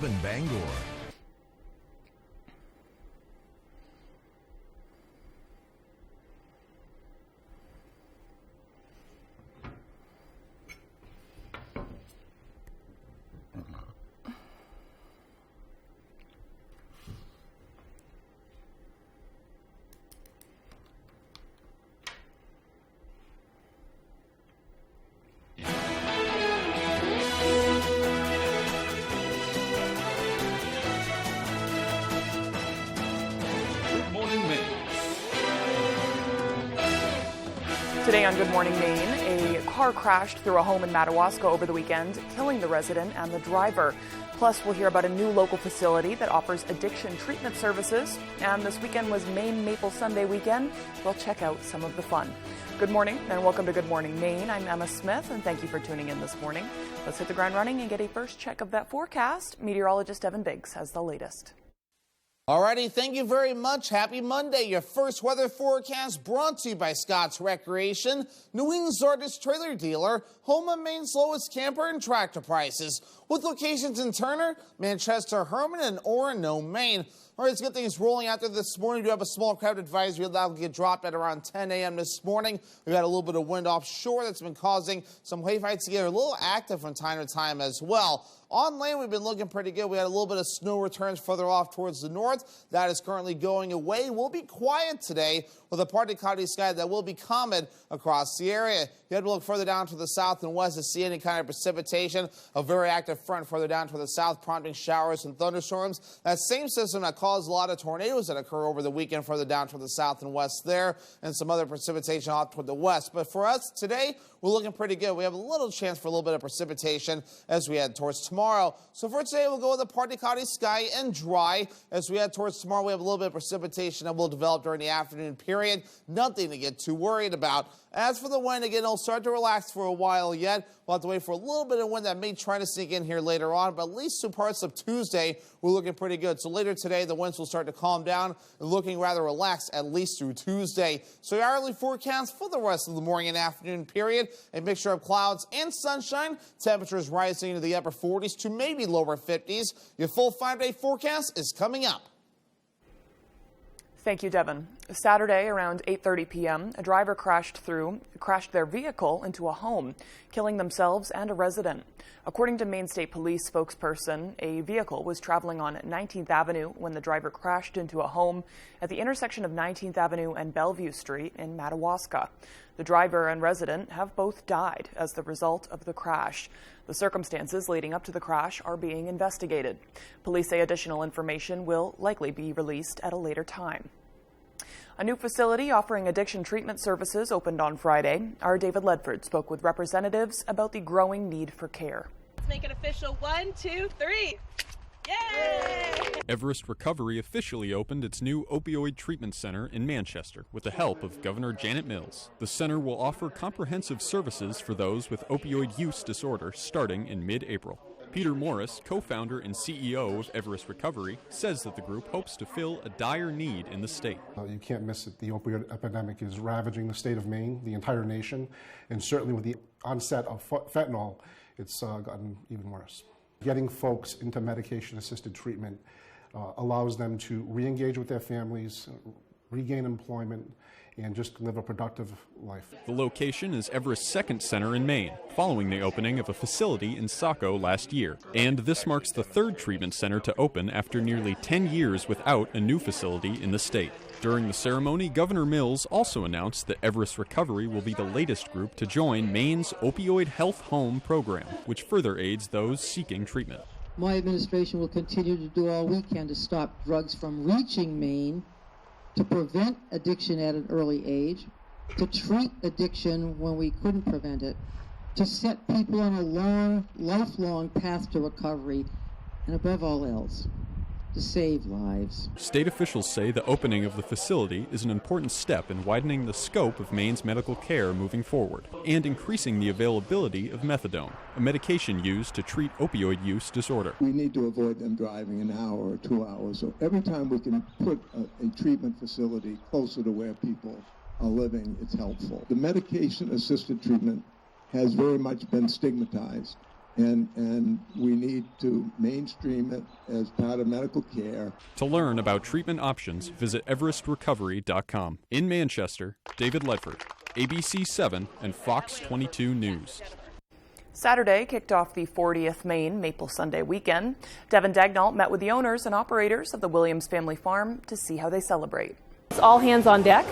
in Bangor. Today on Good Morning Maine, a car crashed through a home in Madawaska over the weekend, killing the resident and the driver. Plus, we'll hear about a new local facility that offers addiction treatment services. And this weekend was Maine Maple Sunday weekend. We'll check out some of the fun. Good morning and welcome to Good Morning Maine. I'm Emma Smith and thank you for tuning in this morning. Let's hit the ground running and get a first check of that forecast. Meteorologist Evan Biggs has the latest. Alrighty, thank you very much. Happy Monday. Your first weather forecast brought to you by Scott's Recreation, New England's largest trailer dealer, home of Maine's lowest camper and tractor prices, with locations in Turner, Manchester, Herman, and Orono, Maine. All right, let's get things rolling out there this morning. We do have a small crowd advisory that will get dropped at around 10 a.m. this morning. We've got a little bit of wind offshore that's been causing some wave heights to get a little active from time to time as well. On land, we've been looking pretty good. We had a little bit of snow returns further off towards the north. That is currently going away. We'll be quiet today with a partly cloudy sky that will be common across the area. You had to look further down to the south and west to see any kind of precipitation. A very active front further down to the south, prompting showers and thunderstorms. That same system that caused a lot of tornadoes that occur over the weekend further down to the south and west there, and some other precipitation off toward the west. But for us today, we're looking pretty good. We have a little chance for a little bit of precipitation as we head towards tomorrow. So for today, we'll go with a partly cloudy sky and dry. As we head towards tomorrow, we have a little bit of precipitation that will develop during the afternoon period. Nothing to get too worried about. As for the wind, again, it'll start to relax for a while yet. We'll have to wait for a little bit of wind that may try to sneak in here later on, but at least through parts of Tuesday, we're looking pretty good. So later today, the winds will start to calm down and looking rather relaxed at least through Tuesday. So your hourly forecast for the rest of the morning and afternoon period, a mixture of clouds and sunshine. Temperatures rising into the upper 40s to maybe lower 50s. Your full 5-day forecast is coming up. Thank you, Devin. Saturday around 8:30 p.m., a driver crashed their vehicle into a home, killing themselves and a resident. According to Maine State Police spokesperson, a vehicle was traveling on 19th Avenue when the driver crashed into a home at the intersection of 19th Avenue and Bellevue Street in Madawaska. The driver and resident have both died as the result of the crash. The circumstances leading up to the crash are being investigated. Police say additional information will likely be released at a later time. A new facility offering addiction treatment services opened on Friday. Our David Ledford spoke with representatives about the growing need for care. Let's make it official. 1, 2, 3. Yay! Everest Recovery officially opened its new opioid treatment center in Manchester with the help of Governor Janet Mills. The center will offer comprehensive services for those with opioid use disorder starting in mid-April. Peter Morris, co-founder and CEO of Everest Recovery, says that the group hopes to fill a dire need in the state. You can't miss it. The opioid epidemic is ravaging the state of Maine, the entire nation, and certainly with the onset of fentanyl, it's gotten even worse. Getting folks into medication-assisted treatment allows them to re-engage with their families, regain employment, and just live a productive life. The location is Everest's second center in Maine, following the opening of a facility in Saco last year. And this marks the third treatment center to open after nearly 10 years without a new facility in the state. During the ceremony, Governor Mills also announced that Everest Recovery will be the latest group to join Maine's Opioid Health Home program, which further aids those seeking treatment. My administration will continue to do all we can to stop drugs from reaching Maine, to prevent addiction at an early age, to treat addiction when we couldn't prevent it, to set people on a lifelong path to recovery, and above all else, to save lives. State officials say the opening of the facility is an important step in widening the scope of Maine's medical care moving forward and increasing the availability of methadone, a medication used to treat opioid use disorder. We need to avoid them driving an hour or 2 hours. So every time we can put a treatment facility closer to where people are living, it's helpful. The medication-assisted treatment has very much been stigmatized. and we need to mainstream it as part of medical care. To learn about treatment options, visit everestrecovery.com. In Manchester, David Ledford, ABC 7 and Fox 22 News. Saturday kicked off the 40th Maine Maple Sunday weekend. Devin Dagnall met with the owners and operators of the Williams family farm to see how they celebrate. It's all hands on deck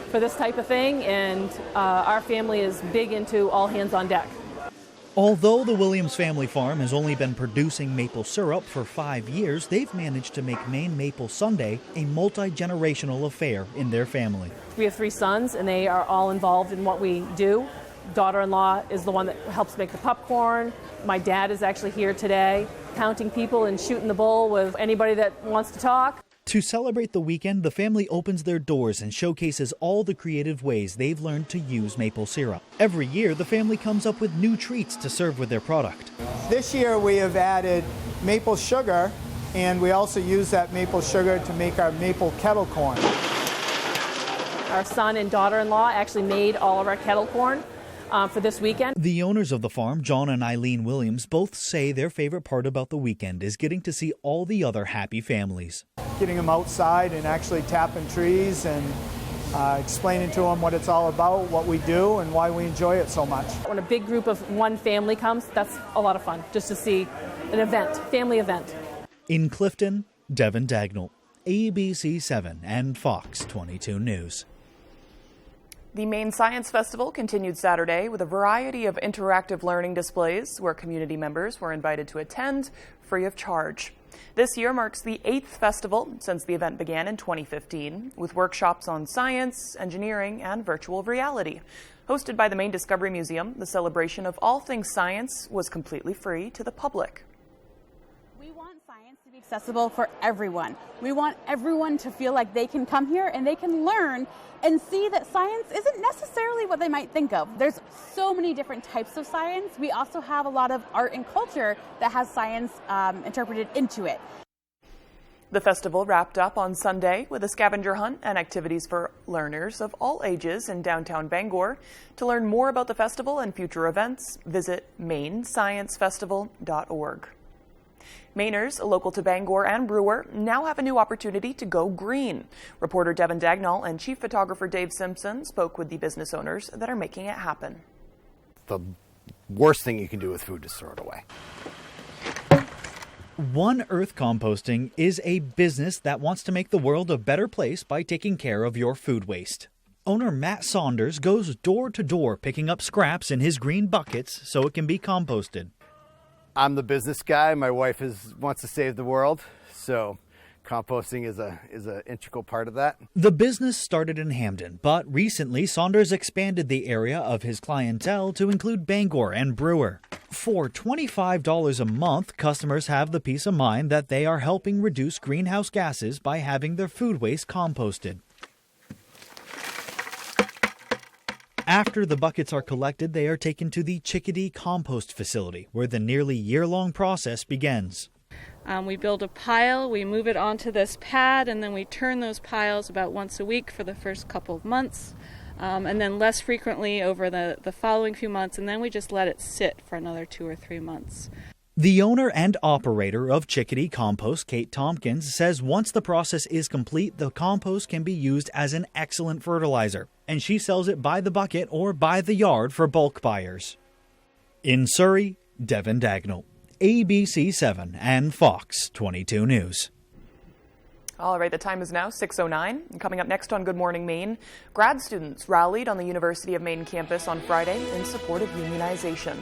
for this type of thing, and our family is big into all hands on deck. Although the Williams family farm has only been producing maple syrup for 5 years, they've managed to make Maine Maple Sunday a multi-generational affair in their family. We have 3 sons, and they are all involved in what we do. Daughter-in-law is the one that helps make the popcorn. My dad is actually here today, counting people and shooting the bull with anybody that wants to talk. To celebrate the weekend, the family opens their doors and showcases all the creative ways they've learned to use maple syrup. Every year, the family comes up with new treats to serve with their product. This year we have added maple sugar, and we also use that maple sugar to make our maple kettle corn. Our son and daughter-in-law actually made all of our kettle corn for this weekend. The owners of the farm, John and Eileen Williams, both say their favorite part about the weekend is getting to see all the other happy families. Getting them outside and actually tapping trees and explaining to them what it's all about, what we do, and why we enjoy it so much. When a big group of one family comes, that's a lot of fun, just to see an event, family event. In Clifton, Devin Dagnall, ABC 7 and Fox 22 News. The Maine Science Festival continued Saturday with a variety of interactive learning displays where community members were invited to attend free of charge. This year marks the 8th festival since the event began in 2015, with workshops on science, engineering, and virtual reality. Hosted by the Maine Discovery Museum, the celebration of all things science was completely free to the public. We want science to be accessible for everyone. We want everyone to feel like they can come here and they can learn and see that science isn't necessarily what they might think of. There's so many different types of science. We also have a lot of art and culture that has science interpreted into it. The festival wrapped up on Sunday with a scavenger hunt and activities for learners of all ages in downtown Bangor. To learn more about the festival and future events, visit mainsciencefestival.org. Mainers, local to Bangor and Brewer, now have a new opportunity to go green. Reporter Devin Dagnall and chief photographer Dave Simpson spoke with the business owners that are making it happen. The worst thing you can do with food is throw it away. One Earth Composting is a business that wants to make the world a better place by taking care of your food waste. Owner Matt Saunders goes door to door picking up scraps in his green buckets so it can be composted. I'm the business guy. My wife wants to save the world, so composting is an integral part of that. The business started in Hamden, but recently Saunders expanded the area of his clientele to include Bangor and Brewer. For $25 a month, customers have the peace of mind that they are helping reduce greenhouse gases by having their food waste composted. After the buckets are collected, they are taken to the Chickadee Compost Facility, where the nearly year-long process begins. We build a pile, we move it onto this pad, and then we turn those piles about once a week for the first couple of months, and then less frequently over the following few months, and then we just let it sit for another 2 or 3 months. The owner and operator of Chickadee Compost, Kate Tompkins, says once the process is complete, the compost can be used as an excellent fertilizer, and she sells it by the bucket or by the yard for bulk buyers. In Surrey, Devin Dagnall, ABC 7 and Fox 22 News. All right, the time is now 6:09. And coming up next on Good Morning Maine, grad students rallied on the University of Maine campus on Friday in support of unionization.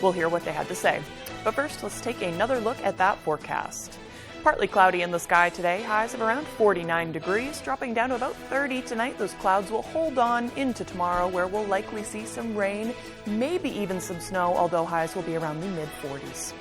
We'll hear what they had to say. But first, let's take another look at that forecast. Partly cloudy in the sky today, highs of around 49 degrees, dropping down to about 30 tonight. Those clouds will hold on into tomorrow, where we'll likely see some rain, maybe even some snow, although highs will be around the mid-40s.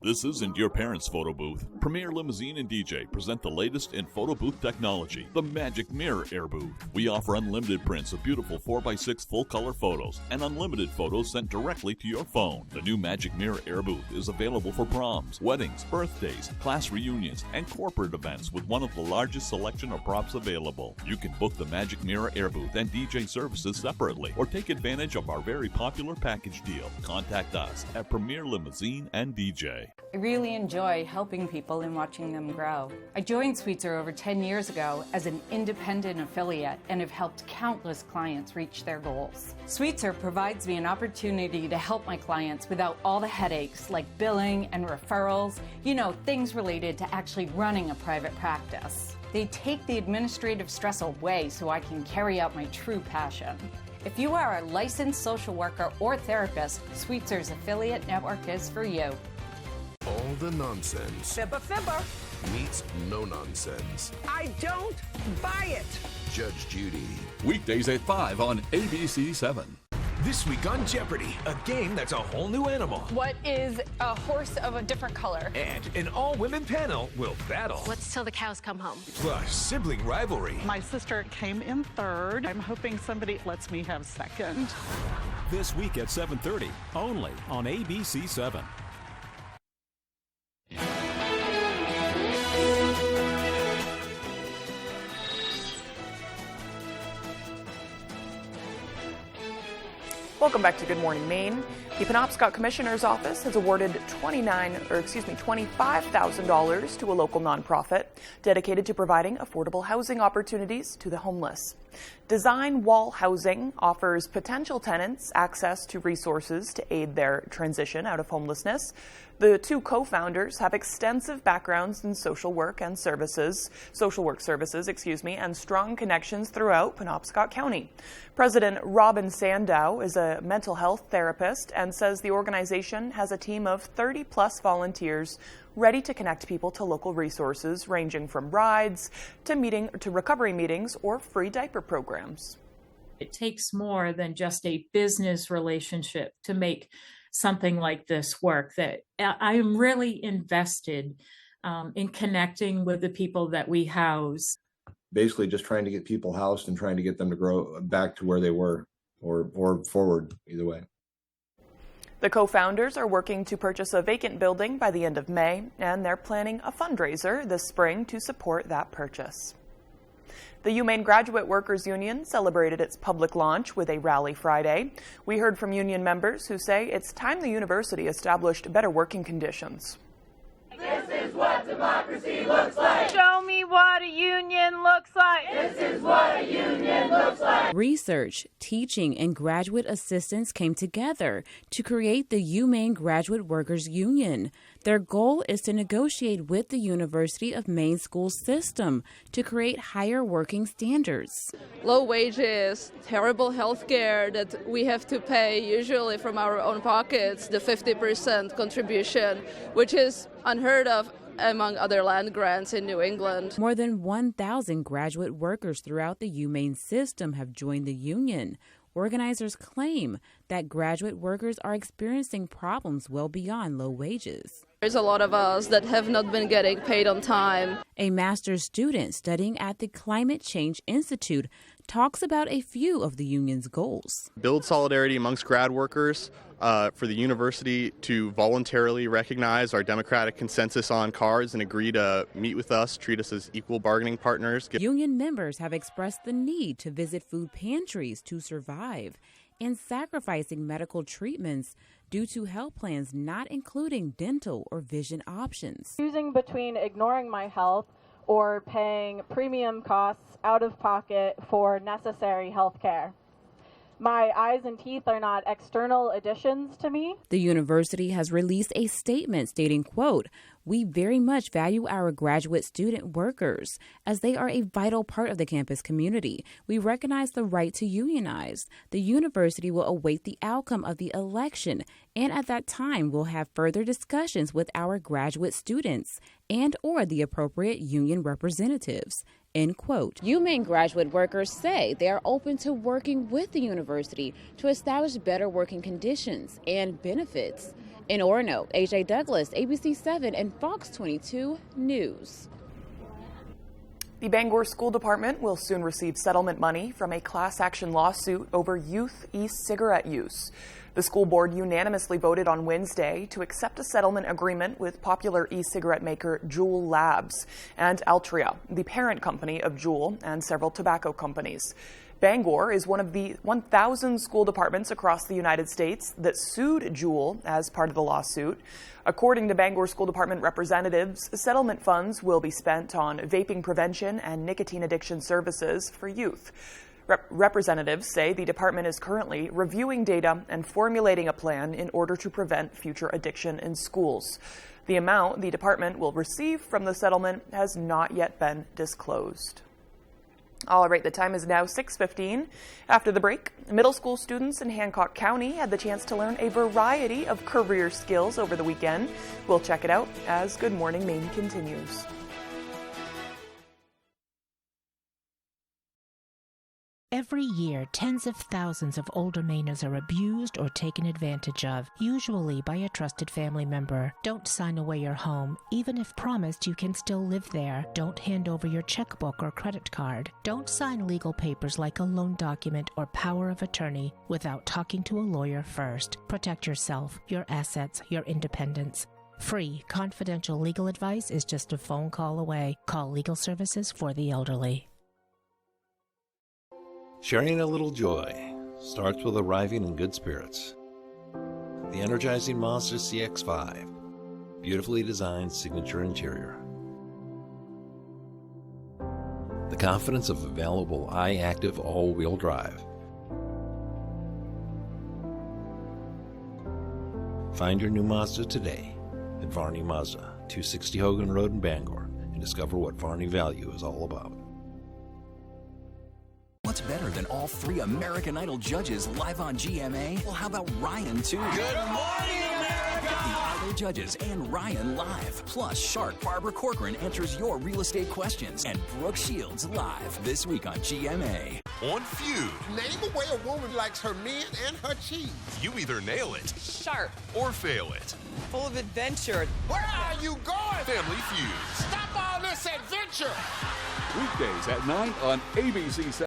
This isn't your parents' photo booth. Premier Limousine and DJ present the latest in photo booth technology, the Magic Mirror Air Booth. We offer unlimited prints of beautiful 4x6 full-color photos and unlimited photos sent directly to your phone. The new Magic Mirror Air Booth is available for proms, weddings, birthdays, class reunions, and corporate events with one of the largest selection of props available. You can book the Magic Mirror Air Booth and DJ services separately or take advantage of our very popular package deal. Contact us at Premier Limousine and DJ. I really enjoy helping people and watching them grow. I joined Sweetser over 10 years ago as an independent affiliate and have helped countless clients reach their goals. Sweetser provides me an opportunity to help my clients without all the headaches like billing and referrals, things related to actually running a private practice. They take the administrative stress away so I can carry out my true passion. If you are a licensed social worker or therapist, Sweetser's affiliate network is for you. All the nonsense Fibber meets no nonsense. I don't buy it. Judge Judy. Weekdays at 5 on ABC7. This week on Jeopardy, a game that's a whole new animal. What is a horse of a different color? And an all-women panel will battle. What's till the cows come home? Plus, sibling rivalry. My sister came in third. I'm hoping somebody lets me have second. This week at 7:30, only on ABC7. Welcome back to Good Morning Maine. The Penobscot Commissioner's Office has awarded $25,000 to a local nonprofit dedicated to providing affordable housing opportunities to the homeless. Design Wall Housing offers potential tenants access to resources to aid their transition out of homelessness. The two co-founders have extensive backgrounds in social work services, and strong connections throughout Penobscot County. President Robin Sandow is a mental health therapist and says the organization has a team of 30-plus volunteers ready to connect people to local resources ranging from rides to recovery meetings or free diaper programs. It takes more than just a business relationship to make something like this work. That I am really invested in connecting with the people that we house. Basically just trying to get people housed and trying to get them to grow back to where they were or forward, either way. The co-founders are working to purchase a vacant building by the end of May, and they're planning a fundraiser this spring to support that purchase. The UMaine Graduate Workers Union celebrated its public launch with a rally Friday. We heard from union members who say it's time the university established better working conditions. This is what democracy looks like. Show me what a union looks like. This is what a union looks like. Research, teaching, and graduate assistants came together to create the UMaine Graduate Workers Union. Their goal is to negotiate with the University of Maine school system to create higher working standards. Low wages, terrible health care that we have to pay usually from our own pockets, the 50% contribution, which is unheard of among other land grants in New England. More than 1,000 graduate workers throughout the UMaine system have joined the union. Organizers claim that graduate workers are experiencing problems well beyond low wages. There's a lot of us that have not been getting paid on time. A master's student studying at the Climate Change Institute talks about a few of the union's goals. Build solidarity amongst grad workers, for the university to voluntarily recognize our democratic consensus on cards and agree to meet with us, treat us as equal bargaining partners. Union members have expressed the need to visit food pantries to survive and sacrificing medical treatments due to health plans not including dental or vision options. Choosing between ignoring my health or paying premium costs out of pocket for necessary health care. My eyes and teeth are not external additions to me. The university has released a statement stating, quote, "We very much value our graduate student workers as they are a vital part of the campus community. We recognize the right to unionize. The university will await the outcome of the election, and at that time we'll have further discussions with our graduate students and or the appropriate union representatives." End quote. UMaine graduate workers say they are open to working with the university to establish better working conditions and benefits, In Orono, AJ Douglas, ABC7 and Fox 22 News. The Bangor School Department will soon receive settlement money from a class action lawsuit over youth e-cigarette use. The school board unanimously voted on Wednesday to accept a settlement agreement with popular e-cigarette maker Juul Labs and Altria, the parent company of Juul and several tobacco companies. Bangor is one of the 1,000 school departments across the United States that sued Juul as part of the lawsuit. According to Bangor School Department representatives, settlement funds will be spent on vaping prevention and nicotine addiction services for youth. Representatives say the department is currently reviewing data and formulating a plan in order to prevent future addiction in schools. The amount the department will receive from the settlement has not yet been disclosed. All right, the time is now 6:15. After the break, middle school students in Hancock County had the chance to learn a variety of career skills over the weekend. We'll check it out as Good Morning Maine continues. Every year, tens of thousands of older Mainers are abused or taken advantage of, usually by a trusted family member. Don't sign away your home, even if promised you can still live there. Don't hand over your checkbook or credit card. Don't sign legal papers like a loan document or power of attorney without talking to a lawyer first. Protect yourself, your assets, your independence. Free, confidential legal advice is just a phone call away. Call Legal Services for the Elderly. Sharing a little joy starts with arriving in good spirits. The energizing Mazda CX-5, beautifully designed signature interior. The confidence of available iActive all-wheel drive. Find your new Mazda today at Varney Mazda, 260 Hogan Road in Bangor, and discover what Varney value is all about. What's better than all 3 American Idol judges live on GMA? Well, how about Ryan, too? Good morning, America! The Idol judges and Ryan live. Plus, shark Barbara Corcoran answers your real estate questions. And Brooke Shields live this week on GMA. On Feud. Name a way a woman likes her men and her cheese. You either nail it. Sharp. Or fail it. Full of adventure. Where are you going? Family Feud. Stop all this adventure. Weekdays at 9 on ABC7.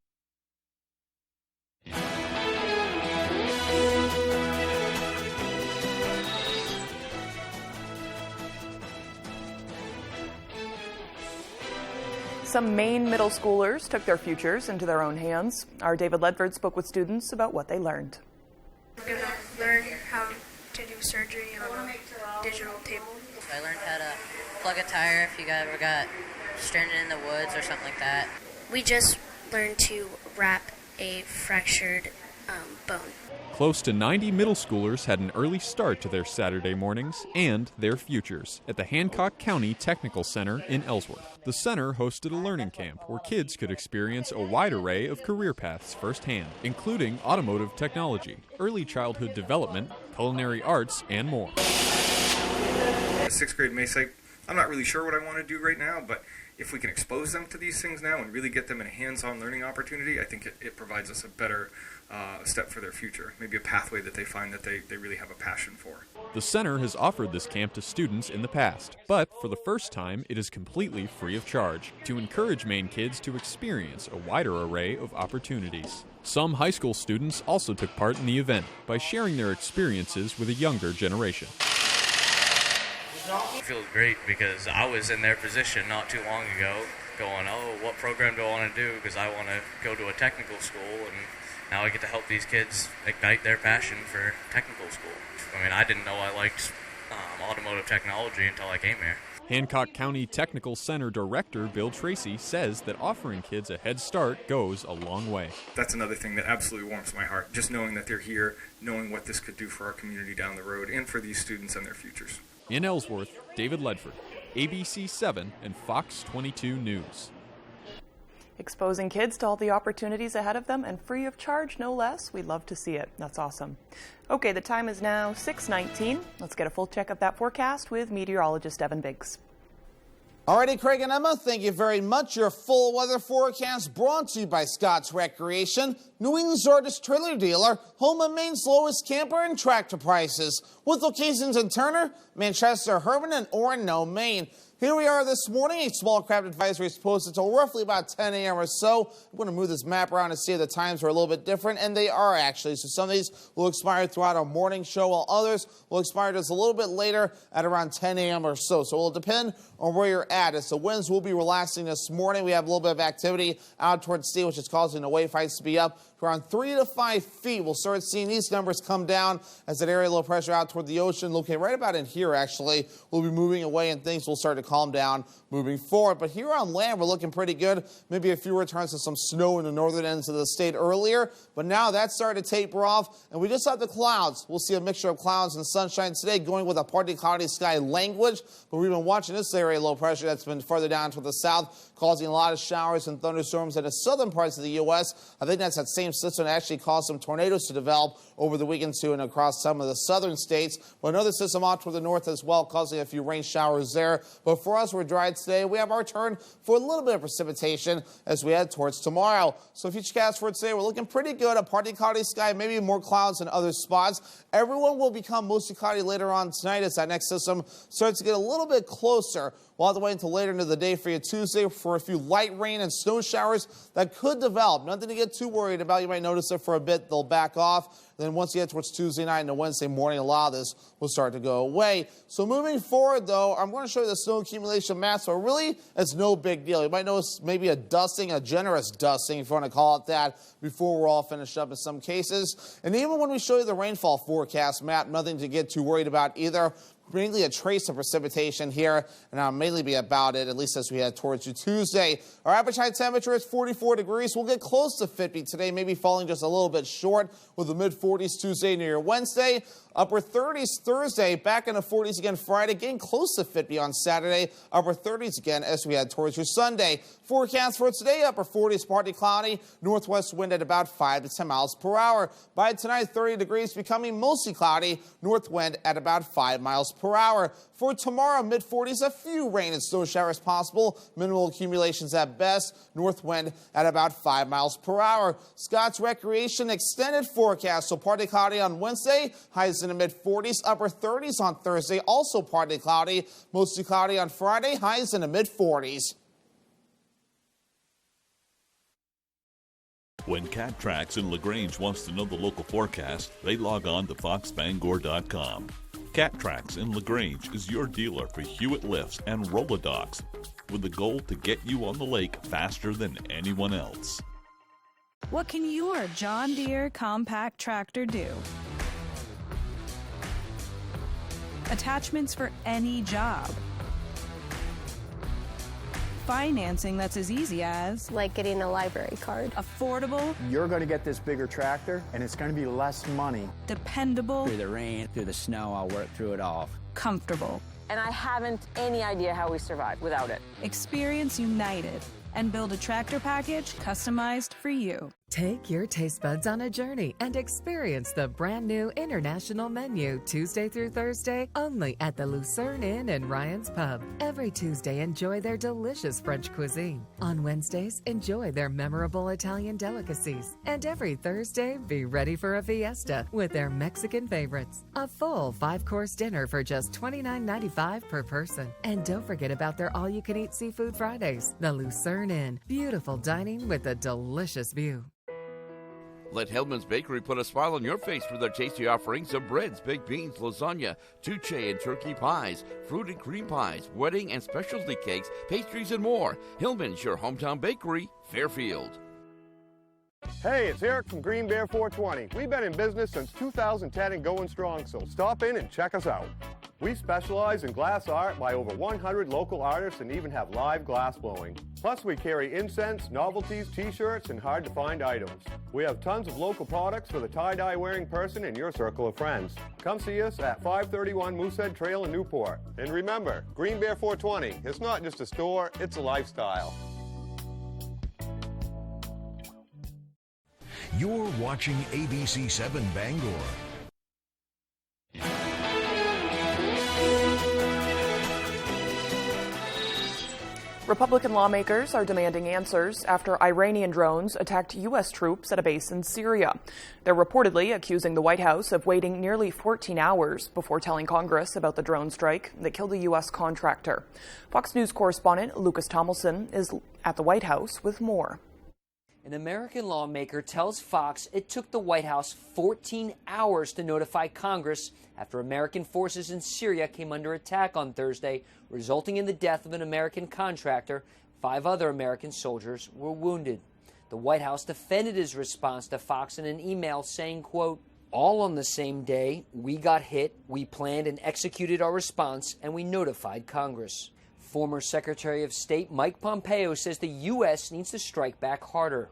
Some Maine middle schoolers took their futures into their own hands. Our David Ledford spoke with students about what they learned. We're going to learn how to do surgery on a digital table. I learned how to plug a tire if you ever got stranded in the woods or something like that. We just learned to wrap a fractured bone. Close to 90 middle schoolers had an early start to their Saturday mornings and their futures at the Hancock County Technical Center in Ellsworth. The center hosted a learning camp where kids could experience a wide array of career paths firsthand, including automotive technology, early childhood development, culinary arts, and more. Sixth grade may say, I'm not really sure what I want to do right now, but if we can expose them to these things now and really get them in a hands-on learning opportunity, I think it provides us a better step for their future, maybe a pathway that they find that they really have a passion for. The center has offered this camp to students in the past, but for the first time, it is completely free of charge to encourage Maine kids to experience a wider array of opportunities. Some high school students also took part in the event by sharing their experiences with a younger generation. It feels great because I was in their position not too long ago going, oh, what program do I want to do? Because I want to go to a technical school, and now I get to help these kids ignite their passion for technical school. I mean, I didn't know I liked automotive technology until I came here. Hancock County Technical Center Director Bill Tracy says that offering kids a head start goes a long way. That's another thing that absolutely warms my heart, just knowing that they're here, knowing what this could do for our community down the road and for these students and their futures. In Ellsworth, David Ledford, ABC7 and Fox 22 News. Exposing kids to all the opportunities ahead of them and free of charge, no less. We'd love to see it. That's awesome. Okay, the time is now 6:19. Let's get a full check of that forecast with meteorologist Evan Biggs. Alrighty, Craig and Emma, thank you very much. Your full weather forecast brought to you by Scott's Recreation, New England's largest trailer dealer, home of Maine's lowest camper and tractor prices, with locations in Turner, Manchester, Herman, and Orono, Maine. Here we are this morning. A small craft advisory is posted until roughly about 10 a.m. or so. I'm going to move this map around and see if the times are a little bit different, and they are actually. So some of these will expire throughout our morning show, while others will expire just a little bit later at around 10 a.m. or so. So it will depend on where you're at. As the winds will be relaxing this morning, we have a little bit of activity out towards sea, which is causing the wave heights to be up to around 3 to 5 feet. We'll start seeing these numbers come down as that area of low pressure out toward the ocean, located right about in here, actually, will be moving away, and things will start to calm down moving forward. But here on land, we're looking pretty good. Maybe a few returns to some snow in the northern ends of the state earlier, but now that's starting to taper off, and we just have the clouds. We'll see a mixture of clouds and sunshine today, going with a partly cloudy sky language, but we've been watching this area of low pressure that's been further down to the south, causing a lot of showers and thunderstorms in the southern parts of the U.S. I think that's that same system that actually caused some tornadoes to develop over the weekend too and across some of the southern states. But another system out toward the north as well, causing a few rain showers there. But for us, we're dry today. We have our turn for a little bit of precipitation as we head towards tomorrow. So futurecast for today, we're looking pretty good. A partly cloudy sky, maybe more clouds in other spots. Everyone will become mostly cloudy later on tonight as that next system starts to get a little bit closer. We'll have to wait until later into the day for you Tuesday for a few light rain and snow showers that could develop. Nothing to get too worried about. You might notice it for a bit. They'll back off. Then once you get towards Tuesday night and Wednesday morning, a lot of this will start to go away. So moving forward, though, I'm going to show you the snow accumulation maps, but really, it's no big deal. You might notice maybe a dusting, a generous dusting, if you want to call it that, before we're all finished up in some cases. And even when we show you the rainfall forecast map, nothing to get too worried about either. Mainly a trace of precipitation here, and I'll mainly be about it, at least as we head towards you Tuesday. Our average high temperature is 44 degrees. We'll get close to 50 today, maybe falling just a little bit short with the mid-40s Tuesday near your Wednesday. Upper 30s Thursday, back in the 40s again Friday, getting close to 50 on Saturday. Upper 30s again as we head towards your Sunday. Forecast for today, upper 40s, partly cloudy, northwest wind at about 5 to 10 miles per hour. By tonight, 30 degrees, becoming mostly cloudy, north wind at about 5 miles per hour. For tomorrow, mid-40s, a few rain and snow showers possible, minimal accumulations at best, north wind at about 5 miles per hour. Scott's Recreation extended forecast, so partly cloudy on Wednesday, highs in the mid-40s, upper 30s on Thursday, also partly cloudy, mostly cloudy on Friday, highs in the mid-40s. When Cat Tracks in LaGrange wants to know the local forecast, they log on to foxbangor.com. Cat Tracks in LaGrange is your dealer for Hewitt lifts and Rolodocks, with the goal to get you on the lake faster than anyone else. What can your John Deere compact tractor do? Attachments for any job. Financing that's as easy as... like getting a library card. Affordable. You're going to get this bigger tractor, and it's going to be less money. Dependable. Through the rain, through the snow, I'll work through it all. Comfortable. And I haven't any idea how we survive without it. Experience United and build a tractor package customized for you. Take your taste buds on a journey and experience the brand new international menu Tuesday through Thursday only at the Lucerne Inn and Ryan's Pub. Every Tuesday, enjoy their delicious French cuisine. On Wednesdays, enjoy their memorable Italian delicacies. And every Thursday, be ready for a fiesta with their Mexican favorites. A full 5-course dinner for just $29.95 per person. And don't forget about their all-you-can-eat seafood Fridays. The Lucerne Inn, beautiful dining with a delicious view. Let Hellman's Bakery put a smile on your face with their tasty offerings of breads, baked beans, lasagna, touche and turkey pies, fruit and cream pies, wedding and specialty cakes, pastries, and more. Hillman's, your hometown bakery, Fairfield. Hey, it's Eric from Green Bear 420. We've been in business since 2010 and going strong, so stop in and check us out. We specialize in glass art by over 100 local artists and even have live glass blowing. Plus, we carry incense, novelties, t-shirts, and hard-to-find items. We have tons of local products for the tie-dye wearing person in your circle of friends. Come see us at 531 Moosehead Trail in Newport. And remember, Green Bear 420, it's not just a store, it's a lifestyle. You're watching ABC 7 Bangor. Republican lawmakers are demanding answers after Iranian drones attacked U.S. troops at a base in Syria. They're reportedly accusing the White House of waiting nearly 14 hours before telling Congress about the drone strike that killed a U.S. contractor. Fox News correspondent Lucas Tomlinson is at the White House with more. An American lawmaker tells Fox it took the White House 14 hours to notify Congress after American forces in Syria came under attack on Thursday, resulting in the death of an American contractor. 5 other American soldiers were wounded. The White House defended his response to Fox in an email saying, quote, "All on the same day, we got hit, we planned and executed our response, and we notified Congress." Former Secretary of State Mike Pompeo says the U.S. needs to strike back harder.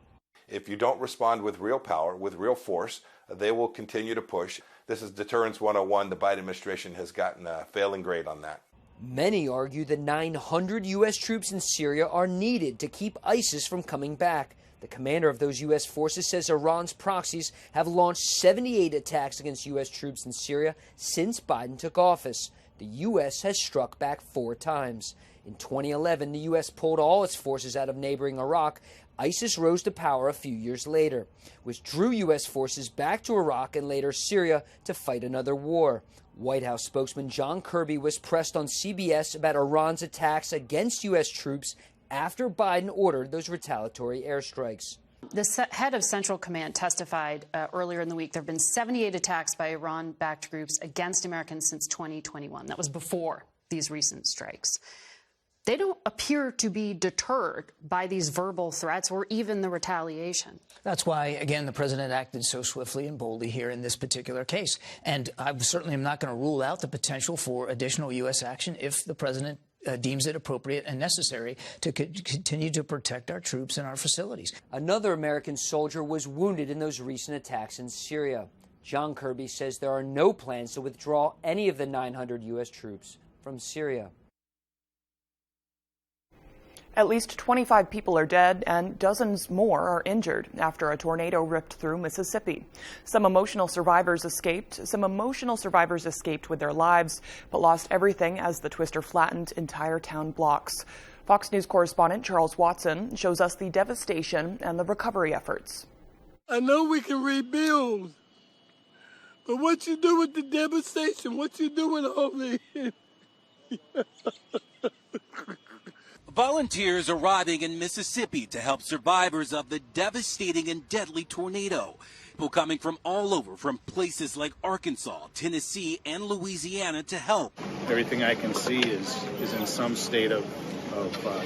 If you don't respond with real power, with real force, they will continue to push. This is Deterrence 101. The Biden administration has gotten a failing grade on that. Many argue the 900 U.S. troops in Syria are needed to keep ISIS from coming back. The commander of those U.S. forces says Iran's proxies have launched 78 attacks against U.S. troops in Syria since Biden took office. The U.S. has struck back 4 times. In 2011, the U.S. pulled all its forces out of neighboring Iraq. ISIS rose to power a few years later, which drew U.S. forces back to Iraq and later Syria to fight another war. White House spokesman John Kirby was pressed on CBS about Iran's attacks against U.S. troops after Biden ordered those retaliatory airstrikes. The head of Central Command testified earlier in the week there have been 78 attacks by Iran-backed groups against Americans since 2021. That was before these recent strikes. They don't appear to be deterred by these verbal threats or even the retaliation. That's why, again, the president acted so swiftly and boldly here in this particular case. And I certainly am not going to rule out the potential for additional U.S. action if the president deems it appropriate and necessary to continue to protect our troops and our facilities. Another American soldier was wounded in those recent attacks in Syria. John Kirby says there are no plans to withdraw any of the 900 U.S. troops from Syria. At least 25 people are dead and dozens more are injured after a tornado ripped through Mississippi. Some emotional survivors escaped with their lives, but lost everything as the twister flattened entire town blocks. Fox News correspondent Charles Watson shows us the devastation and the recovery efforts. I know we can rebuild, but what you do with the devastation, what you doing over here? Volunteers arriving in Mississippi to help survivors of the devastating and deadly tornado. People coming from all over, from places like Arkansas, Tennessee, and Louisiana to help. Everything I can see is in some state of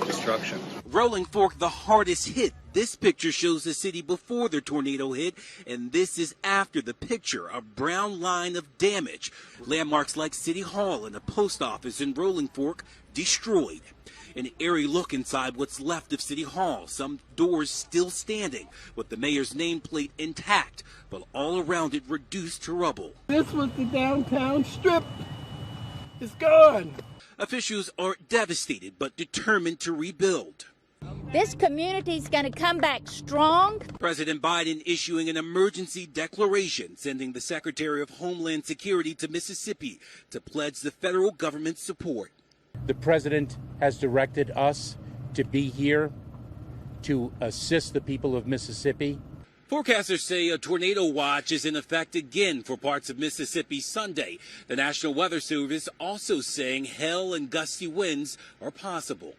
destruction. Rolling Fork, the hardest hit. This picture shows the city before the tornado hit, and this is after the picture, a brown line of damage. Landmarks like City Hall and a post office in Rolling Fork destroyed. An eerie look inside what's left of City Hall, some doors still standing, with the mayor's nameplate intact, but all around it reduced to rubble. This was the downtown strip. It's gone. Officials are devastated but determined to rebuild. This community's going to come back strong. President Biden issuing an emergency declaration, sending the Secretary of Homeland Security to Mississippi to pledge the federal government's support. The president has directed us to be here to assist the people of Mississippi. Forecasters say a tornado watch is in effect again for parts of Mississippi Sunday. The National Weather Service also saying hail and gusty winds are possible.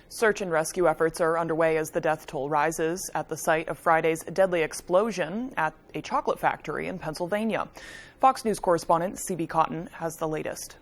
Search and rescue efforts are underway as the death toll rises at the site of Friday's deadly explosion at a chocolate factory in Pennsylvania. Fox News correspondent C.B. Cotton has the latest.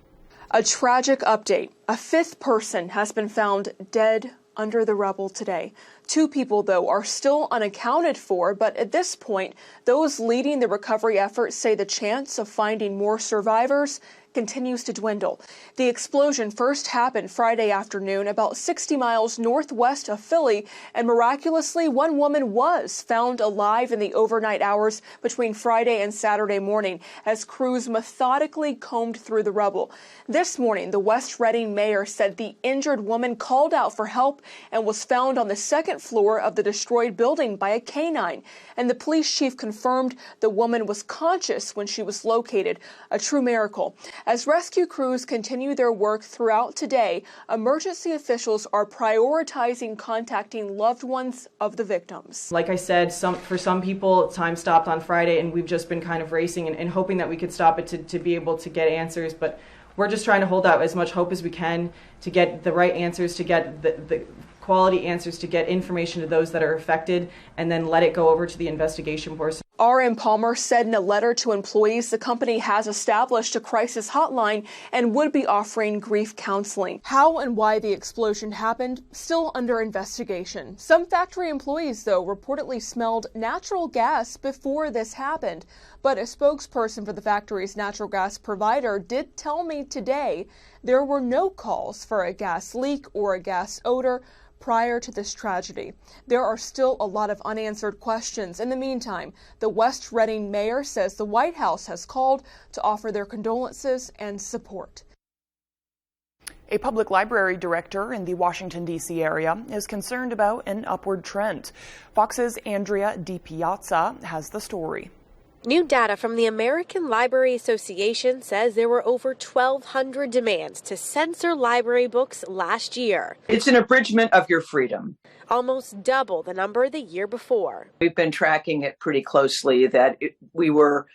A tragic update. A 5th person has been found dead under the rubble today. 2 people, though, are still unaccounted for, but at this point, those leading the recovery efforts say the chance of finding more survivors continues to dwindle. The explosion first happened Friday afternoon about 60 miles northwest of Philly, and miraculously, one woman was found alive in the overnight hours between Friday and Saturday morning as crews methodically combed through the rubble. This morning, the West Reading mayor said the injured woman called out for help and was found on the 2nd floor of the destroyed building by a canine, and the police chief confirmed the woman was conscious when she was located, a true miracle. As rescue crews continue their work throughout today, emergency officials are prioritizing contacting loved ones of the victims. Like I said, for some people, time stopped on Friday, and we've just been kind of racing and hoping that we could stop it to be able to get answers. But we're just trying to hold out as much hope as we can to get the right answers, to get the quality answers, to get information to those that are affected, and then let it go over to the investigation person. R.M. Palmer said in a letter to employees the company has established a crisis hotline and would be offering grief counseling. How and why the explosion happened, still under investigation. Some factory employees, though, reportedly smelled natural gas before this happened. But a spokesperson for the factory's natural gas provider did tell me today there were no calls for a gas leak or a gas odor prior to this tragedy. There are still a lot of unanswered questions. In the meantime, the West Reading mayor says the White House has called to offer their condolences and support. A public library director in the Washington, D.C. area is concerned about an upward trend. Fox's Andrea DiPiazza has the story. New data from the American Library Association says there were over 1,200 demands to censor library books last year. It's an abridgment of your freedom. Almost double the number the year before. We've been tracking it pretty closely, that we were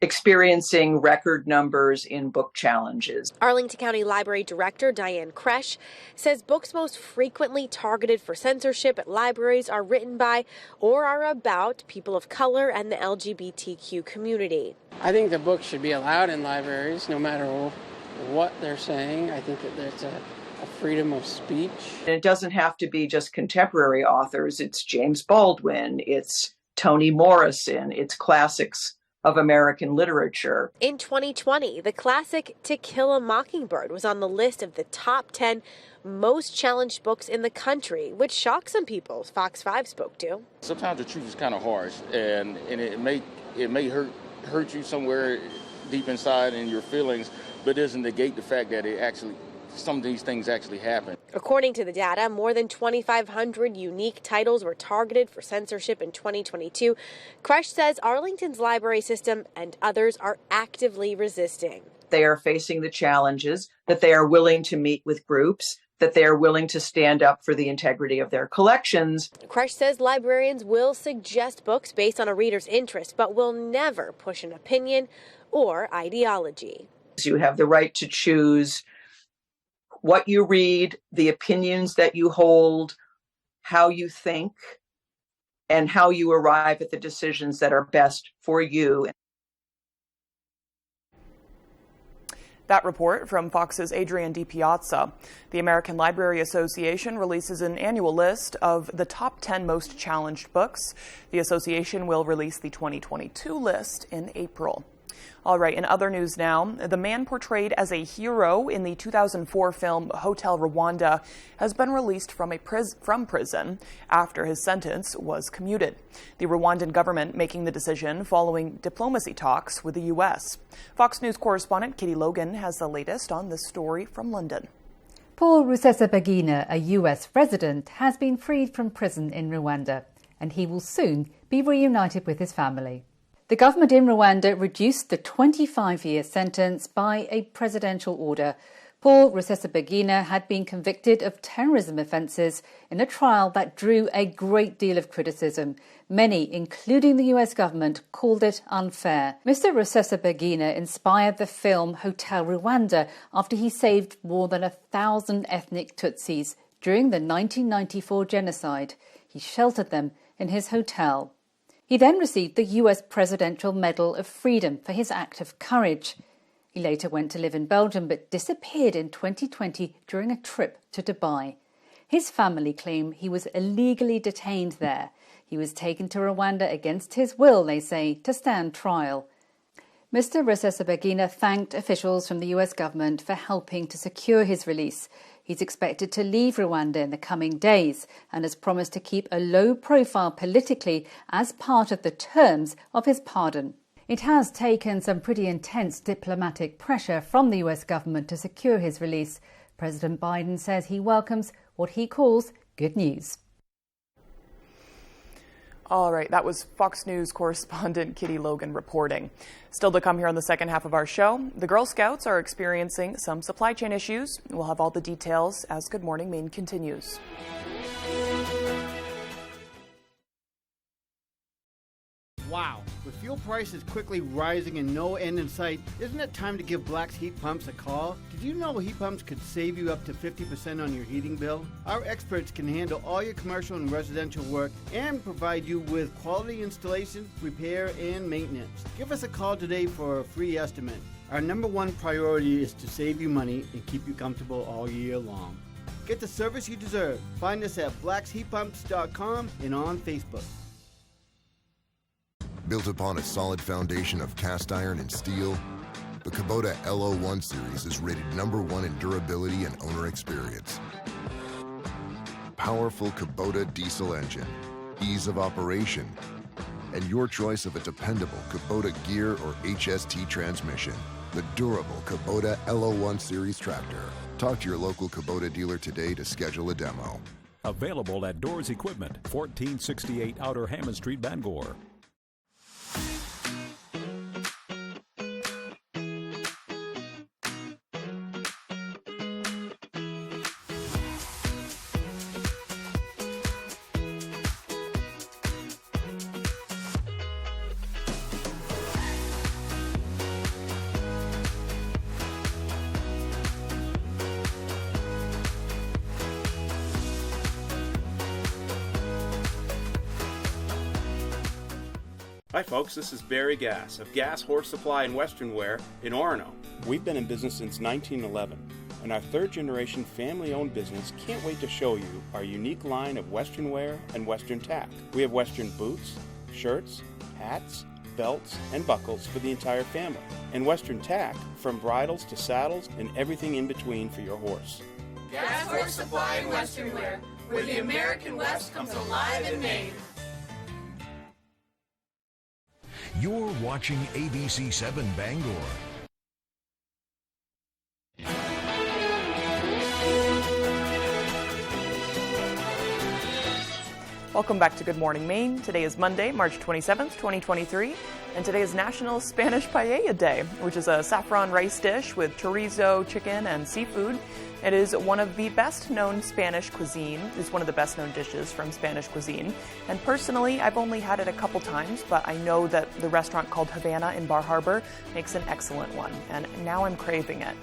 experiencing record numbers in book challenges. Arlington County Library Director Diane Kresh says books most frequently targeted for censorship at libraries are written by or are about people of color and the LGBTQ community. I think the books should be allowed in libraries no matter what they're saying. I think that there's a freedom of speech. And it doesn't have to be just contemporary authors. It's James Baldwin, it's Toni Morrison, it's classics of American literature. In 2020, the classic To Kill a Mockingbird was on the list of the top 10 most challenged books in the country, which shocked some people Fox 5 spoke to. Sometimes the truth is kind of harsh, and it may hurt you somewhere deep inside in your feelings, but it doesn't negate the fact that some of these things actually happen. According to the data, more than 2,500 unique titles were targeted for censorship in 2022. Kresh says Arlington's library system and others are actively resisting. They are facing the challenges, that they are willing to meet with groups, that they are willing to stand up for the integrity of their collections. Kresh says librarians will suggest books based on a reader's interest, but will never push an opinion or ideology. You have the right to choose what you read, the opinions that you hold, how you think, and how you arrive at the decisions that are best for you. That report from Fox's Adrian DiPiazza. The American Library Association releases an annual list of the top 10 most challenged books. The association will release the 2022 list in April. All right, in other news now, the man portrayed as a hero in the 2004 film Hotel Rwanda has been released from prison after his sentence was commuted. The Rwandan government making the decision following diplomacy talks with the U.S. Fox News correspondent Kitty Logan has the latest on this story from London. Paul Rusesabagina, a U.S. resident, has been freed from prison in Rwanda, and he will soon be reunited with his family. The government in Rwanda reduced the 25-year sentence by a presidential order. Paul Rusesabagina had been convicted of terrorism offences in a trial that drew a great deal of criticism. Many, including the US government, called it unfair. Mr. Rusesabagina inspired the film Hotel Rwanda after he saved more than 1,000 ethnic Tutsis during the 1994 genocide. He sheltered them in his hotel. He then received the US Presidential Medal of Freedom for his act of courage. He later went to live in Belgium but disappeared in 2020 during a trip to Dubai. His family claim he was illegally detained there. He was taken to Rwanda against his will, they say, to stand trial. Mr. Rusesabagina thanked officials from the US government for helping to secure his release. He's expected to leave Rwanda in the coming days and has promised to keep a low profile politically as part of the terms of his pardon. It has taken some pretty intense diplomatic pressure from the US government to secure his release. President Biden says he welcomes what he calls good news. All right, that was Fox News correspondent Kitty Logan reporting. Still to come here on the second half of our show, the Girl Scouts are experiencing some supply chain issues. We'll have all the details as Good Morning Maine continues. Wow, with fuel prices quickly rising and no end in sight, isn't it time to give Black's Heat Pumps a call? Did you know heat pumps could save you up to 50% on your heating bill? Our experts can handle all your commercial and residential work and provide you with quality installation, repair, and maintenance. Give us a call today for a free estimate. Our number one priority is to save you money and keep you comfortable all year long. Get the service you deserve. Find us at blacksheatpumps.com and on Facebook. Built upon a solid foundation of cast iron and steel, the Kubota LO1 series is rated #1 in durability and owner experience. Powerful Kubota diesel engine, ease of operation, and your choice of a dependable Kubota gear or HST transmission. The durable Kubota LO1 series tractor. Talk to your local Kubota dealer today to schedule a demo. Available at Doors Equipment, 1468 Outer Hammond Street, Bangor. Hi folks, this is Barry Gass of Gass Horse Supply and Western Wear in Orono. We've been in business since 1911, and our third-generation family-owned business can't wait to show you our unique line of Western wear and Western tack. We have Western boots, shirts, hats, belts, and buckles for the entire family, and Western tack from bridles to saddles and everything in between for your horse. Gass Horse Supply and Western Wear, where the American West comes alive in Maine. You're watching ABC 7 Bangor. Welcome back to Good Morning Maine. Today is Monday, March 27th, 2023, and today is National Spanish Paella Day, which is a saffron rice dish with chorizo, chicken, and seafood. It is one of the best-known Spanish cuisine. It's one of the best-known dishes from Spanish cuisine. And personally, I've only had it a couple times, but I know that the restaurant called Havana in Bar Harbor makes an excellent one, and now I'm craving it.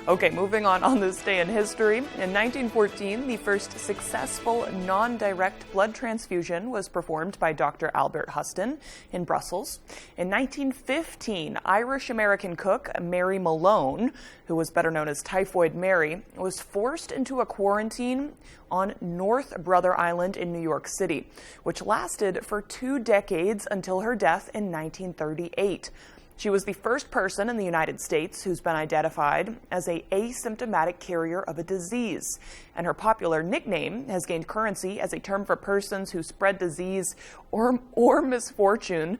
Okay, moving on this day in history. In 1914, the first successful non-direct blood transfusion was performed by Dr. Albert Huston in Brussels. In 1915, Irish-American cook Mary Malone, who was better known as Typhoid Mary, was forced into a quarantine on North Brother Island in New York City, which lasted for 2 decades until her death in 1938. She was the first person in the United States who's been identified as an asymptomatic carrier of a disease, and her popular nickname has gained currency as a term for persons who spread disease or misfortune,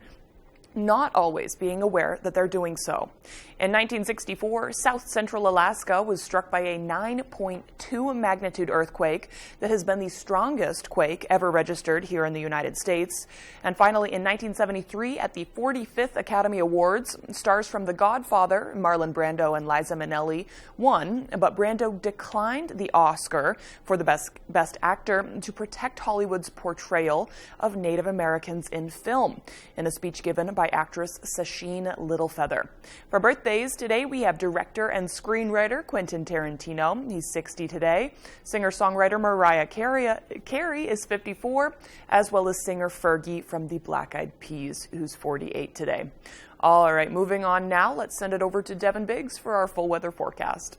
not always being aware that they're doing so. In 1964, South Central Alaska was struck by a 9.2 magnitude earthquake that has been the strongest quake ever registered here in the United States. And finally, in 1973, at the 45th Academy Awards, stars from The Godfather, Marlon Brando and Liza Minnelli, won, but Brando declined the Oscar for the best actor to protect Hollywood's portrayal of Native Americans in film, in a speech given by actress Sacheen Littlefeather. For birthdays today, we have director and screenwriter Quentin Tarantino. He's 60 today. Singer-songwriter Mariah Carey is 54, as well as singer Fergie from the Black Eyed Peas, who's 48 today. All right, moving on now. Let's send it over to Devin Biggs for our full weather forecast.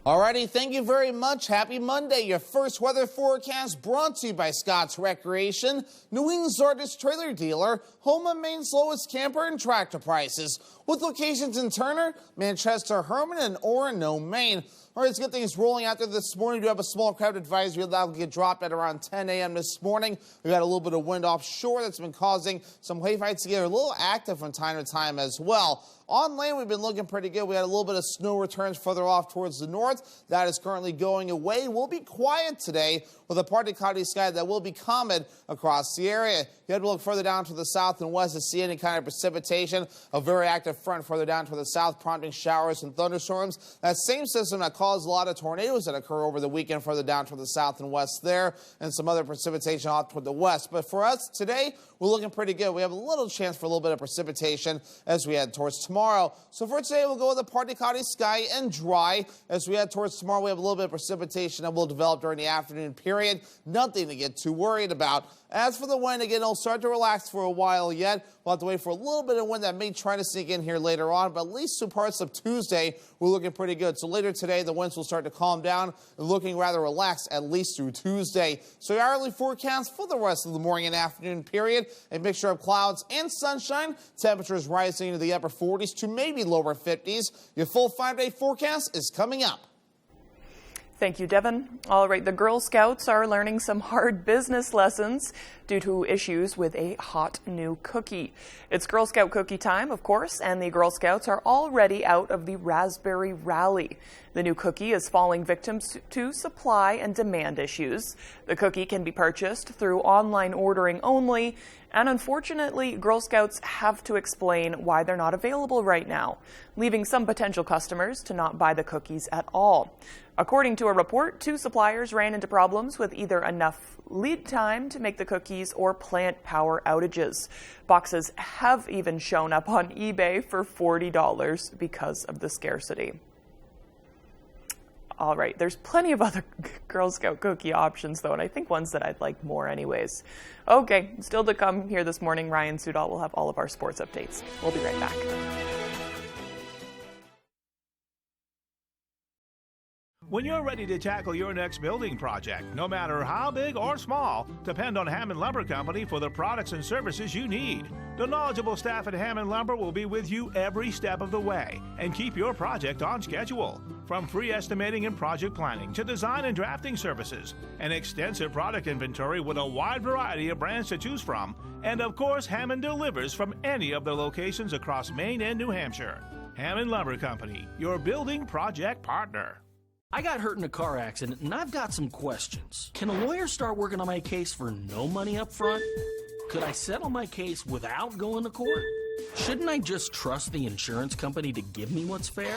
Alrighty, thank you very much. Happy Monday. Your first weather forecast brought to you by Scott's Recreation, New England's largest trailer dealer, home of Maine's lowest camper and tractor prices. with locations in Turner, Manchester, Herman, and Orono, Maine. All right, let's get things rolling out there this morning. We do have a small crowd advisory that will get dropped at around 10 a.m. this morning. We've got a little bit of wind offshore that's been causing some wave heights to get a little active from time to time as well. On land, we've been looking pretty good. We had a little bit of snow returns further off towards the north. That is currently going away. We'll be quiet today with a partly cloudy sky that will be common across the area. You had to look further down to the south and west to see any kind of precipitation. A very active front further down to the south, prompting showers and thunderstorms. That same system that caused a lot of tornadoes that occur over the weekend further down to the south and west there, and some other precipitation off toward the west. But for us today, we're looking pretty good. We have a little chance for a little bit of precipitation as we head towards tomorrow. So for today, we'll go with a partly cloudy sky and dry. As we head towards tomorrow, we have a little bit of precipitation that will develop during the afternoon period. Nothing to get too worried about. As for the wind, again, it'll start to relax for a while yet. We'll have to wait for a little bit of wind that may try to sneak in here later on, but at least through parts of Tuesday, we're looking pretty good. So later today, the winds will start to calm down and looking rather relaxed at least through Tuesday. So your hourly forecast for the rest of the morning and afternoon period, a mixture of clouds and sunshine. Temperatures rising into the upper 40s to maybe lower 50s. Your full 5-day forecast is coming up. Thank you, Devin. All right, the Girl Scouts are learning some hard business lessons due to issues with a hot new cookie. It's Girl Scout cookie time, of course, and the Girl Scouts are already out of the Raspberry Rally. The new cookie is falling victim to supply and demand issues. The cookie can be purchased through online ordering only, and unfortunately, Girl Scouts have to explain why they're not available right now, leaving some potential customers to not buy the cookies at all. According to a report, 2 suppliers ran into problems with either enough lead time to make the cookies or plant power outages. Boxes have even shown up on eBay for $40 because of the scarcity. All right, there's plenty of other Girl Scout cookie options, though, and I think ones that I'd like more anyways. Okay, still to come here this morning, Ryan Sudol will have all of our sports updates. We'll be right back. When you're ready to tackle your next building project, no matter how big or small, depend on Hammond Lumber Company for the products and services you need. The knowledgeable staff at Hammond Lumber will be with you every step of the way and keep your project on schedule. From free estimating and project planning to design and drafting services, an extensive product inventory with a wide variety of brands to choose from, and of course, Hammond delivers from any of the locations across Maine and New Hampshire. Hammond Lumber Company, your building project partner. I got hurt in a car accident, and I've got some questions. Can a lawyer start working on my case for no money up front? Could I settle my case without going to court? Shouldn't I just trust the insurance company to give me what's fair?